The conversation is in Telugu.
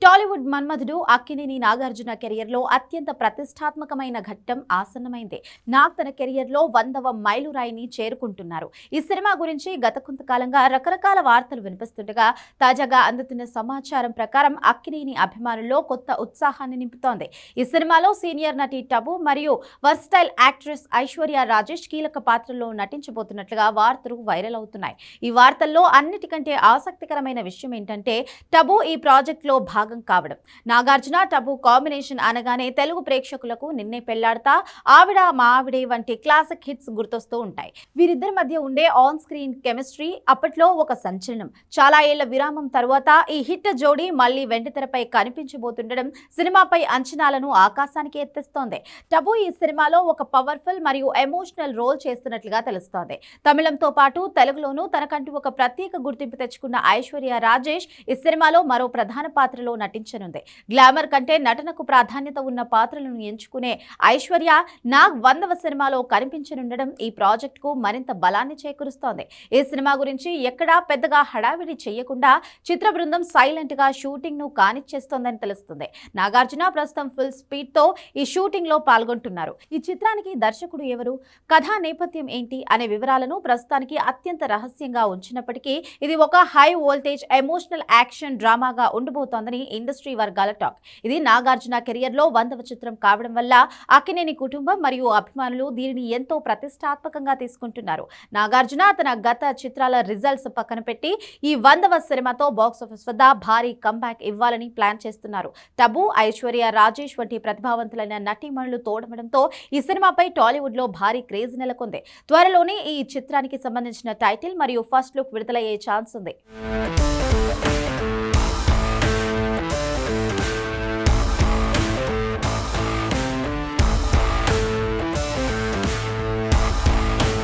టాలీవుడ్ మన్మధుడు అక్కినేని నాగార్జున కెరియర్లో అత్యంత ప్రతిష్టాత్మకమైన ఘట్టం ఆసన్నమైంది. నాగ్ తన కెరియర్లో 100వ మైలురాయిని చేరుకుంటున్నారు. ఈ సినిమా గురించి గత కొంతకాలంగా రకరకాల వార్తలు వినిపిస్తుండగా తాజాగా అందుతున్న సమాచారం ప్రకారం అక్కినేని అభిమానుల్లో కొత్త ఉత్సాహాన్ని నింపుతోంది. ఈ సినిమాలో సీనియర్ నటి టబు మరియు వర్స్టైల్ యాక్ట్రెస్ ఐశ్వర్య రాజేష్ కీలక పాత్రలో నటించబోతున్నట్లుగా వార్తలు వైరల్ అవుతున్నాయి. ఈ వార్తల్లో అన్నిటికంటే ఆసక్తికరమైన విషయం ఏంటంటే టబు ఈ ప్రాజెక్టులో భాగం కావడం. నాగార్జున టబు కాంబినేషన్ అనగానే తెలుగు ప్రేక్షకులకు నిన్నే పెళ్లాడతా, ఆవిడ మా ఆవిడే వంటి క్లాసిక్ హిట్స్ గుర్తొస్తూ ఉంటాయి. వీరిద్దరి మధ్య ఉండే ఆన్ స్క్రీన్ కెమిస్ట్రీ అప్పట్లో ఒక సంచలనం. చాలా ఏళ్ల విరామం తరువాత ఈ హిట్ జోడీ మళ్లీ వెండితెరపై కనిపించబోతుండడం సినిమాపై అంచనాలను ఆకాశానికి ఎత్తిస్తోంది. టబు ఈ సినిమాలో ఒక పవర్ఫుల్ మరియు ఎమోషనల్ రోల్ చేస్తున్నట్లుగా తెలుస్తోంది. తమిళంతో పాటు తెలుగులోనూ తనకంటూ ఒక ప్రత్యేక గుర్తింపు తెచ్చుకున్న ఐశ్వర్య రాజేష్ ఈ సినిమాలో మరో ప్రధాన పాత్రలో నటించనుంది. గ్లామర్ కంటే నటనకు ప్రాధాన్యత ఉన్న పాత్రలను ఎంచుకునే ఐశ్వర్య నాగ్ 100వ సినిమాలో కనిపించనుండడం ఈ ప్రాజెక్టుకు మరింత బలాన్ని చేకూరుస్తోంది. ఈ సినిమా గురించి ఎక్కడా పెద్దగా హడావిడి చేయకుండా చిత్ర బృందం సైలెంట్ గా షూటింగ్ ను కానిచ్చేస్తోందని తెలుస్తుంది. నాగార్జున ప్రస్తుతం ఫుల్ స్పీడ్ తో ఈ షూటింగ్ లో పాల్గొంటున్నారు. ఈ చిత్రానికి దర్శకుడు ఎవరు, కథా నేపథ్యం ఏంటి అనే వివరాలను ప్రస్తుతానికి అత్యంత రహస్యంగా ఉంచినప్పటికీ ఇది ఒక హై వోల్టేజ్ ఎమోషనల్ యాక్షన్ డ్రామాగా ఉండబోతోందని ఇండస్ట్రీ వర్గాల టాక్. ఇది నాగార్జున కెరియర్ లో 100వ చిత్రం కావడం వల్ల అక్కినేని కుటుంబం మరియు అభిమానులు దీనిని ఎంతో ప్రతిష్టాత్మకంగా తీసుకుంటున్నారు. నాగార్జున తన గత చిత్రాల రిజల్ట్స్ పక్కన పెట్టి ఈ 100వ సినిమాతో బాక్సాఫీస్ వద్ద భారీ కంబ్యాక్ ఇవ్వాలని ప్లాన్ చేస్తున్నారు. టబు, ఐశ్వర్య రాజేష్ వంటి ప్రతిభావంతులైన నటీమణులు తోడమడంతో ఈ సినిమాపై టాలీవుడ్ లో భారీ క్రేజ్ నెలకొంది. త్వరలోనే ఈ చిత్రానికి సంబంధించిన టైటిల్ మరియు ఫస్ట్ లుక్ విడుదలయ్యే ఛాన్స్ ఉంది.